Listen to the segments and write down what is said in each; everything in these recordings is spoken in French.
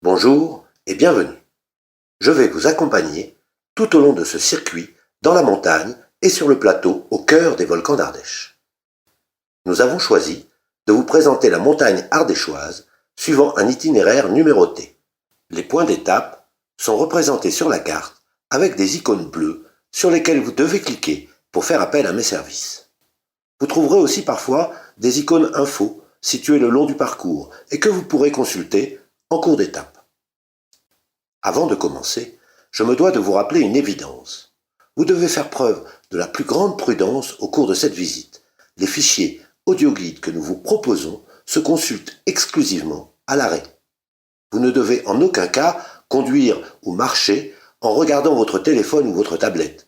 Bonjour et bienvenue. Je vais vous accompagner tout au long de ce circuit dans la montagne et sur le plateau au cœur des volcans d'Ardèche. Nous avons choisi de vous présenter la montagne ardéchoise suivant un itinéraire numéroté. Les points d'étape sont représentés sur la carte avec des icônes bleues sur lesquelles vous devez cliquer pour faire appel à mes services. Vous trouverez aussi parfois des icônes info situées le long du parcours et que vous pourrez consulter en cours d'étape. Avant de commencer, je me dois de vous rappeler une évidence. Vous devez faire preuve de la plus grande prudence au cours de cette visite. Les fichiers audio-guides que nous vous proposons se consultent exclusivement à l'arrêt. Vous ne devez en aucun cas conduire ou marcher en regardant votre téléphone ou votre tablette.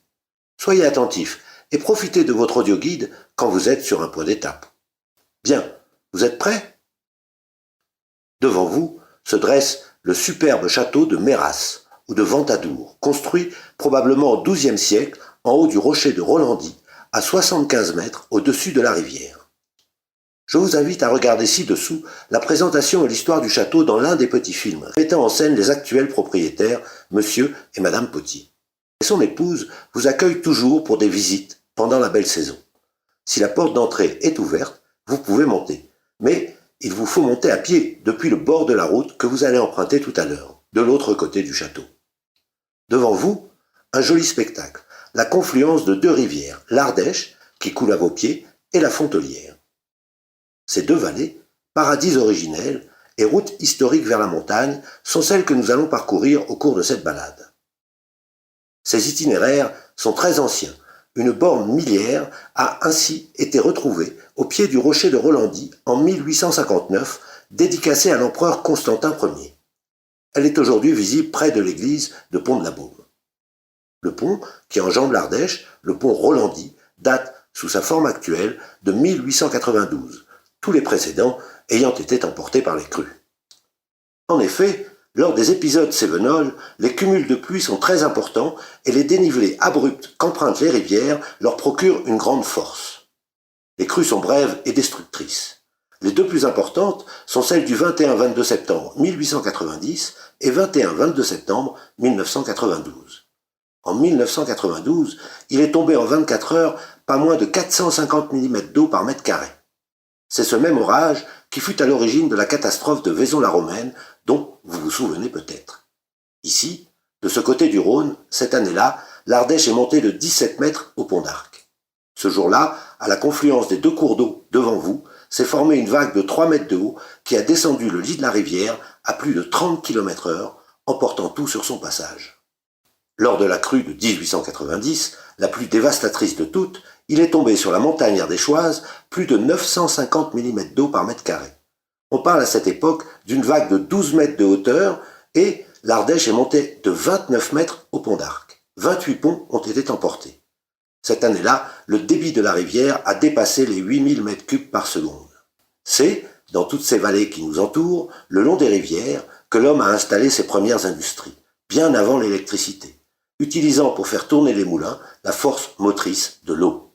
Soyez attentifs et profitez de votre audio-guide quand vous êtes sur un point d'étape. Bien, vous êtes prêts ? Devant vous se dresse le superbe château de Méras ou de Ventadour, construit probablement au XIIe siècle en haut du rocher de Rolandi, à 75 mètres au-dessus de la rivière. Je vous invite à regarder ci-dessous la présentation et l'histoire du château dans l'un des petits films, mettant en scène les actuels propriétaires, Monsieur et Madame Potier. Et son épouse vous accueille toujours pour des visites pendant la belle saison. Si la porte d'entrée est ouverte, vous pouvez monter, mais il vous faut monter à pied depuis le bord de la route que vous allez emprunter tout à l'heure, de l'autre côté du château. Devant vous, un joli spectacle, la confluence de deux rivières, l'Ardèche, qui coule à vos pieds, et la Fontelière. Ces deux vallées, paradis originels et routes historiques vers la montagne, sont celles que nous allons parcourir au cours de cette balade. Ces itinéraires sont très anciens. Une borne miliaire a ainsi été retrouvée au pied du rocher de Rolandi en 1859, dédicacée à l'empereur Constantin Ier. Elle est aujourd'hui visible près de l'église de Pont-de-la-Baume. Le pont qui enjambe l'Ardèche, le pont Rolandi, date sous sa forme actuelle de 1892, tous les précédents ayant été emportés par les crues. En effet, lors des épisodes cévenols, les cumuls de pluie sont très importants et les dénivelés abrupts qu'empruntent les rivières leur procurent une grande force. Les crues sont brèves et destructrices. Les deux plus importantes sont celles du 21-22 septembre 1890 et 21-22 septembre 1992. En 1992, il est tombé en 24 heures pas moins de 450 mm d'eau par mètre carré. C'est ce même orage qui fut à l'origine de la catastrophe de Vaison-la-Romaine, dont vous vous souvenez peut-être. Ici, de ce côté du Rhône, cette année-là, l'Ardèche est montée de 17 mètres au pont d'Arc. Ce jour-là, à la confluence des deux cours d'eau devant vous, s'est formée une vague de 3 mètres de haut qui a descendu le lit de la rivière à plus de 30 km/h, emportant tout sur son passage. Lors de la crue de 1890, la plus dévastatrice de toutes, il est tombé sur la montagne ardéchoise plus de 950 mm d'eau par mètre carré. On parle à cette époque d'une vague de 12 mètres de hauteur et l'Ardèche est montée de 29 mètres au pont d'Arc. 28 ponts ont été emportés. Cette année-là, le débit de la rivière a dépassé les 8000 mètres cubes par seconde. C'est, dans toutes ces vallées qui nous entourent, le long des rivières, que l'homme a installé ses premières industries, bien avant l'électricité, utilisant pour faire tourner les moulins la force motrice de l'eau.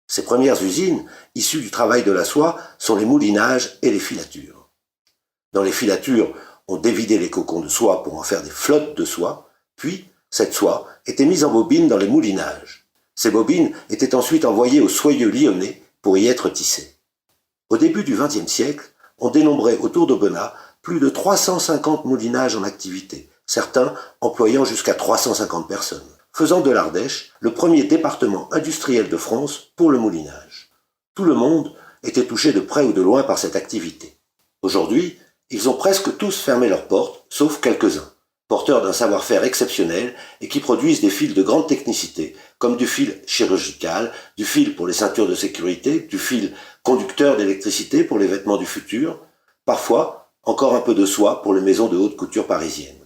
Ces premières usines, issues du travail de la soie, sont les moulinages et les filatures. Dans les filatures, on dévidait les cocons de soie pour en faire des flottes de soie, puis cette soie était mise en bobines dans les moulinages. Ces bobines étaient ensuite envoyées au soyeux lyonnais pour y être tissées. Au début du XXe siècle, on dénombrait autour d'Aubenas plus de 350 moulinages en activité, certains employant jusqu'à 350 personnes, faisant de l'Ardèche le premier département industriel de France pour le moulinage. Tout le monde était touché de près ou de loin par cette activité. Aujourd'hui, ils ont presque tous fermé leurs portes, sauf quelques-uns, porteurs d'un savoir-faire exceptionnel et qui produisent des fils de grande technicité, comme du fil chirurgical, du fil pour les ceintures de sécurité, du fil conducteur d'électricité pour les vêtements du futur, parfois encore un peu de soie pour les maisons de haute couture parisiennes.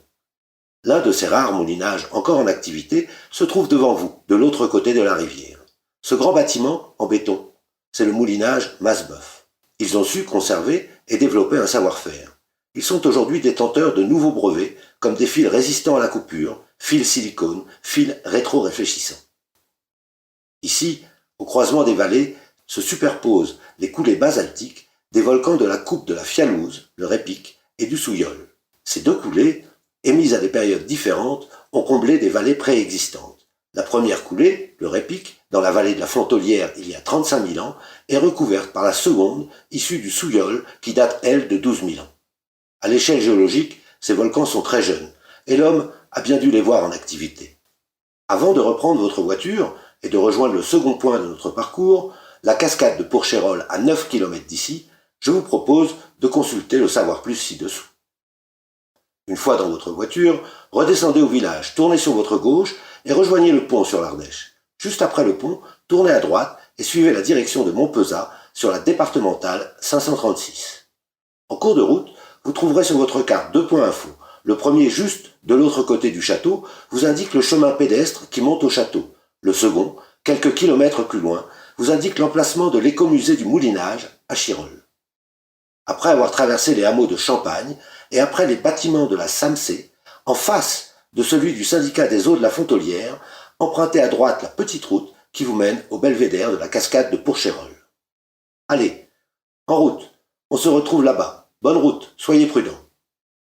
L'un de ces rares moulinages encore en activité se trouve devant vous, de l'autre côté de la rivière. Ce grand bâtiment, en béton, c'est le moulinage Masboeuf. Ils ont su conserver et développer un savoir-faire. Ils sont aujourd'hui détenteurs de nouveaux brevets, comme des fils résistants à la coupure, fils silicone, fils rétro-réfléchissants. Ici, au croisement des vallées, se superposent les coulées basaltiques des volcans de la coupe de la Fialouse, le Répic, et du Souillol. Ces deux coulées, émises à des périodes différentes, ont comblé des vallées préexistantes. La première coulée, le Répic, dans la vallée de la Fontolière il y a 35 000 ans, est recouverte par la seconde, issue du Souillol, qui date, elle, de 12 000 ans. À l'échelle géologique, ces volcans sont très jeunes, et l'homme a bien dû les voir en activité. Avant de reprendre votre voiture et de rejoindre le second point de notre parcours, la cascade de Pourchérolles à 9 km d'ici, je vous propose de consulter le savoir plus ci-dessous. Une fois dans votre voiture, redescendez au village, tournez sur votre gauche et rejoignez le pont sur l'Ardèche. Juste après le pont, tournez à droite et suivez la direction de Montpezat sur la départementale 536. En cours de route, vous trouverez sur votre carte deux points info. Le premier, juste de l'autre côté du château, vous indique le chemin pédestre qui monte au château. Le second, quelques kilomètres plus loin, vous indique l'emplacement de l'écomusée du Moulinage à Chirolles. Après avoir traversé les hameaux de Champagne et après les bâtiments de la SAMC, en face de celui du syndicat des eaux de la Fontolière, empruntez à droite la petite route qui vous mène au belvédère de la cascade de Pourchérolles. Allez, en route, on se retrouve là-bas. Bonne route, soyez prudents.